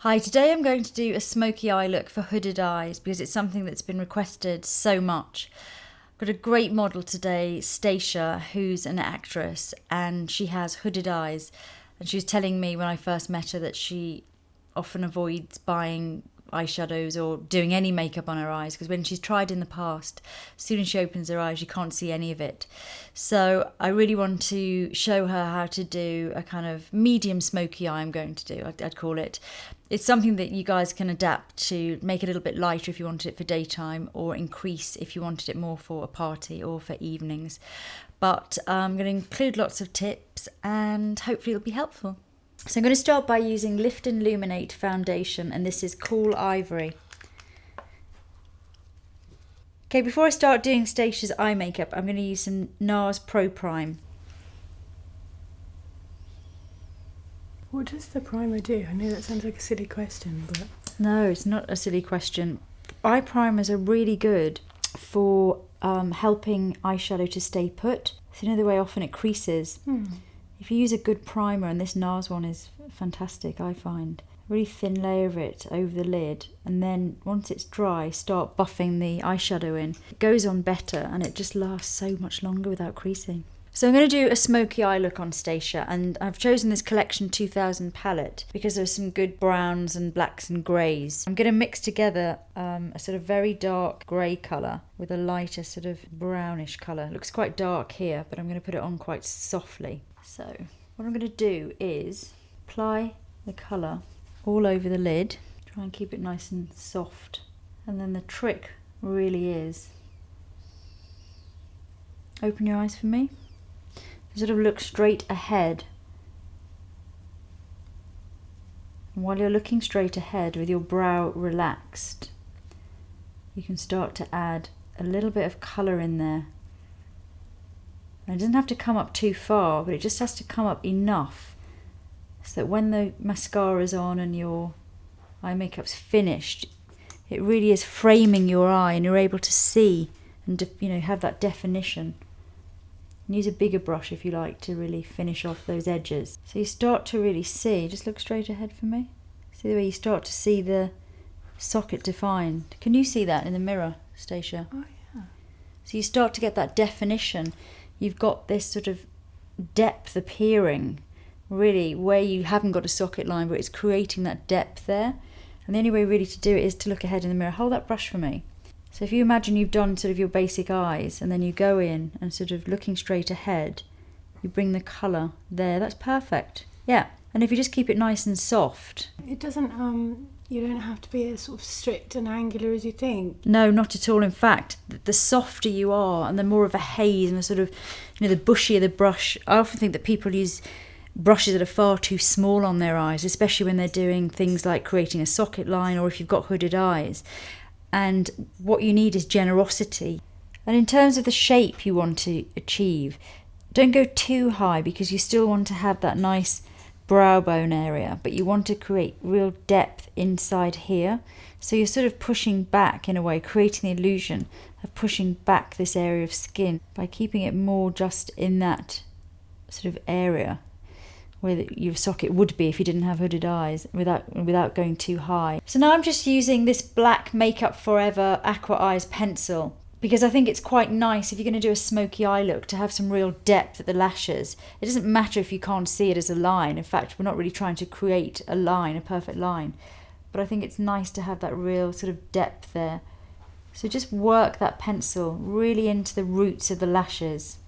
Hi, today I'm going to do a smoky eye look for hooded eyes because it's something that's been requested so much. I've got a great model today, Stacha, who's an actress, and she has hooded eyes. And she was telling me when I first met her that she often avoids buying eyeshadows or doing any makeup on her eyes because when she's tried in the past, as soon as she opens her eyes you can't see any of it. So I really want to show her how to do a kind of medium smoky eye. I'm going to do, I'd call it. It's something that you guys can adapt to make it a little bit lighter if you wanted it for daytime, or increase if you wanted it more for a party or for evenings. But I'm going to include lots of tips and hopefully it'll be helpful. So I'm going to start by using Lift and Luminate foundation, and this is Cool Ivory. Okay, before I start doing Stacha's eye makeup, I'm going to use some Nars Pro Prime. What does the primer do? I know that sounds like a silly question, but... No, it's not a silly question. Eye primers are really good for helping eyeshadow to stay put. So you know the way often it creases? If you use a good primer, and this Nars one is fantastic, I find, a really thin layer of it over the lid, and then once it's dry, start buffing the eyeshadow in. It goes on better and it just lasts so much longer without creasing. So I'm going to do a smoky eye look on Stacha, and I've chosen this Collection 2000 palette because there's some good browns and blacks and greys. I'm going to mix together a sort of very dark grey colour with a lighter sort of brownish colour. It looks quite dark here, but I'm going to put it on quite softly. So what I'm going to do is apply the colour all over the lid, try and keep it nice and soft. And then the trick really is, open your eyes for me, sort of look straight ahead. And while you're looking straight ahead with your brow relaxed, you can start to add a little bit of colour in there. And it doesn't have to come up too far, but it just has to come up enough so that when the mascara's on and your eye makeup's finished, it really is framing your eye and you're able to see and have that definition. And use a bigger brush if you like to really finish off those edges. So you start to really see, just look straight ahead for me. See the way you start to see the socket defined. Can you see that in the mirror, Stacha? Oh yeah. So you start to get that definition. You've got this sort of depth appearing, really, where you haven't got a socket line, but it's creating that depth there. And the only way really to do it is to look ahead in the mirror. Hold that brush for me. So if you imagine you've done sort of your basic eyes, and then you go in and sort of looking straight ahead, you bring the colour there. That's perfect. Yeah. And if you just keep it nice and soft. It doesn't, you don't have to be as sort of strict and angular as you think. No, not at all. In fact, the softer you are and the more of a haze and the sort of, the bushier the brush. I often think that people use brushes that are far too small on their eyes, especially when they're doing things like creating a socket line or if you've got hooded eyes. And what you need is generosity. And in terms of the shape you want to achieve, don't go too high because you still want to have that nice brow bone area, but you want to create real depth inside here. So you're sort of pushing back in a way, creating the illusion of pushing back this area of skin by keeping it more just in that sort of area where your socket would be if you didn't have hooded eyes, without going too high. So now I'm just using this black Makeup Forever Aqua Eyes pencil because I think it's quite nice if you're going to do a smoky eye look to have some real depth at the lashes. It doesn't matter if you can't see it as a line. In fact, we're not really trying to create a line, a perfect line, but I think it's nice to have that real sort of depth there. So just work that pencil really into the roots of the lashes.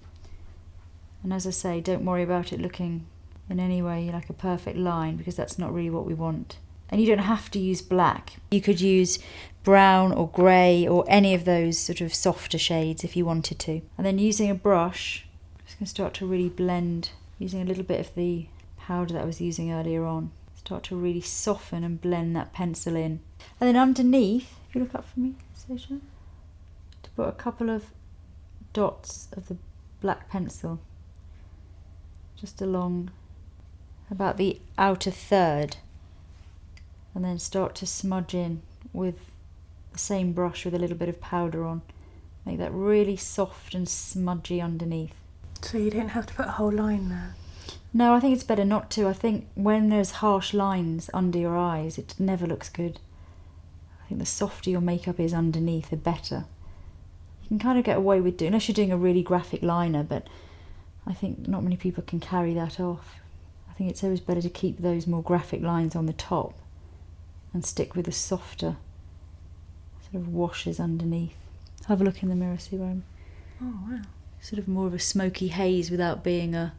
And as I say, don't worry about it looking in any way like a perfect line because that's not really what we want. And you don't have to use black. You could use brown or grey or any of those sort of softer shades if you wanted to. And then using a brush, I'm just going to start to really blend, using a little bit of the powder that I was using earlier on. Start to really soften and blend that pencil in. And then underneath, if you look up for me, Stacha, to put a couple of dots of the black pencil just along about the outer third, and then start to smudge in with the same brush with a little bit of powder on. Make that really soft and smudgy underneath. So you don't have to put a whole line there? No, I think it's better not to. I think when there's harsh lines under your eyes, it never looks good. I think the softer your makeup is underneath, the better. You can kind of get away with doing, unless you're doing a really graphic liner, but I think not many people can carry that off. I think it's always better to keep those more graphic lines on the top and stick with the softer sort of washes underneath. Have a look in the mirror, see where I'm... Oh, wow. Sort of more of a smoky haze without being a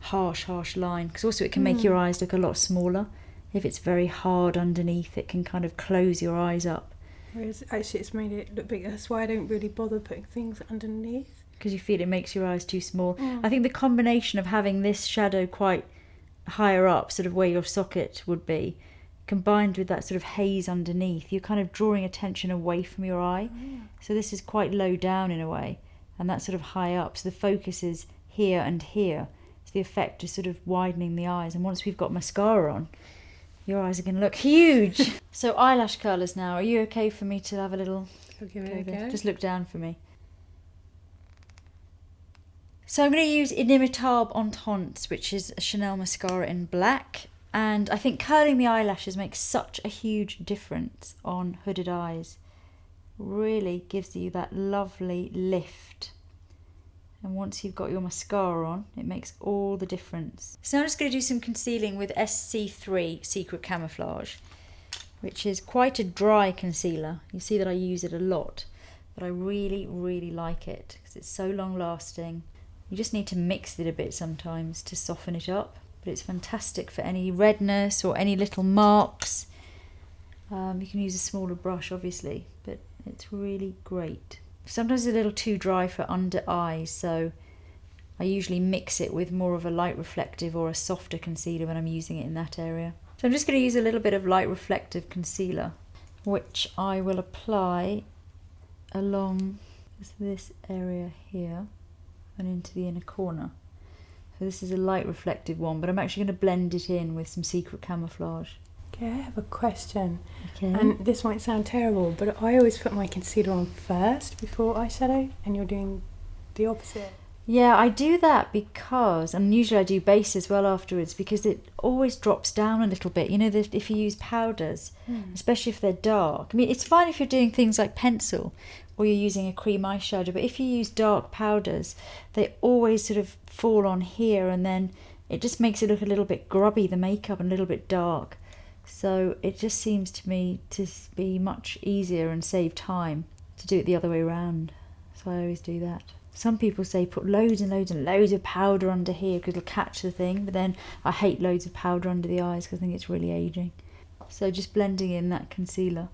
harsh line, because also it can make your eyes look a lot smaller. If it's very hard underneath, it can kind of close your eyes up. Whereas actually it's made it look bigger. That's why I don't really bother putting things underneath. Because you feel it makes your eyes too small. I think the combination of having this shadow quite higher up, sort of where your socket would be, combined with that sort of haze underneath, you're kind of drawing attention away from your eye. So this is quite low down in a way, and that's sort of high up. So the focus is here and here. So the effect is sort of widening the eyes. And once we've got mascara on, your eyes are going to look huge. So eyelash colours now. Are you okay for me to have a little... I'll give it a go. Just look down for me. So I'm going to use Inimitable Intense, which is a Chanel mascara in black. And I think curling the eyelashes makes such a huge difference on hooded eyes. Really gives you that lovely lift. And once you've got your mascara on, it makes all the difference. So I'm just going to do some concealing with SC3 Secret Camouflage, which is quite a dry concealer. You see that I use it a lot, but I really, really like it because it's so long lasting. You just need to mix it a bit sometimes to soften it up, but it's fantastic for any redness or any little marks. You can use a smaller brush, obviously, but it's really great. Sometimes it's a little too dry for under eyes, so I usually mix it with more of a light reflective or a softer concealer when I'm using it in that area. So I'm just going to use a little bit of light reflective concealer, which I will apply along this area here and into the inner corner. So this is a light reflective one, but I'm actually going to blend it in with some Secret Camouflage. Okay, I have a question. Okay. And this might sound terrible, but I always put my concealer on first before eyeshadow, and you're doing the opposite. Yeah, I do that because, and usually I do base as well afterwards, because it always drops down a little bit. You know, if you use powders, especially if they're dark. I mean, it's fine if you're doing things like pencil or you're using a cream eyeshadow, but if you use dark powders, they always sort of fall on here, and then it just makes it look a little bit grubby, the makeup, and a little bit dark. So it just seems to me to be much easier and save time to do it the other way around. So I always do that. Some people say put loads and loads and loads of powder under here because it'll catch the thing, but then I hate loads of powder under the eyes because I think it's really aging. So just blending in that concealer,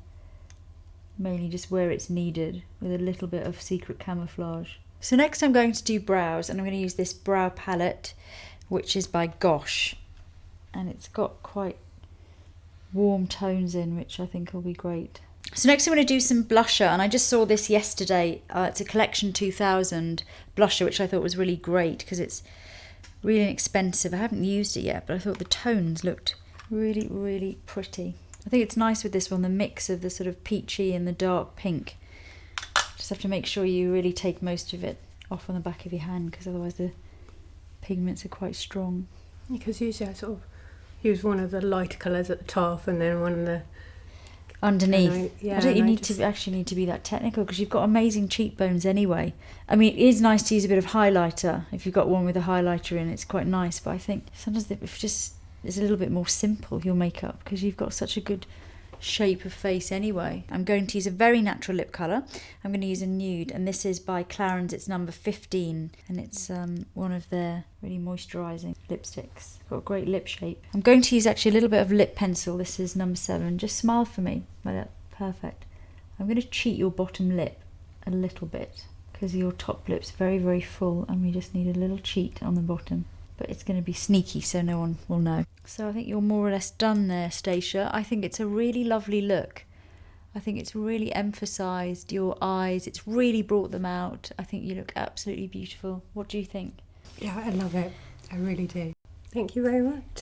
mainly just where it's needed, with a little bit of Secret Camouflage. So next I'm going to do brows, and I'm going to use this brow palette, which is by Gosh, and it's got quite warm tones in, which I think will be great. So next I'm going to do some blusher, and I just saw this yesterday. It's a Collection 2000 blusher, which I thought was really great because it's really inexpensive. I haven't used it yet, but I thought the tones looked really, really pretty. I think it's nice with this one, the mix of the sort of peachy and the dark pink. Just have to make sure you really take most of it off on the back of your hand, because otherwise the pigments are quite strong. Because usually I sort of use one of the lighter colours at the top and then one of the underneath. I don't need to be that technical, because you've got amazing cheekbones anyway. I mean, it is nice to use a bit of highlighter. If you've got one with a highlighter in, it's quite nice, but I think sometimes it's a little bit more simple, your makeup, because you've got such a good shape of face anyway. I'm going to use a very natural lip colour. I'm going to use a nude, and this is by Clarins. It's number 15, and it's one of their really moisturising lipsticks. Got a great lip shape. I'm going to use actually a little bit of lip pencil. This is number 7. Just smile for me. Like that. Perfect. I'm going to cheat your bottom lip a little bit, because your top lip's very, very full, and we just need a little cheat on the bottom. But it's going to be sneaky, so no one will know. So I think you're more or less done there, Stacha. I think it's a really lovely look. I think it's really emphasised your eyes. It's really brought them out. I think you look absolutely beautiful. What do you think? Yeah, I love it. I really do. Thank you very much.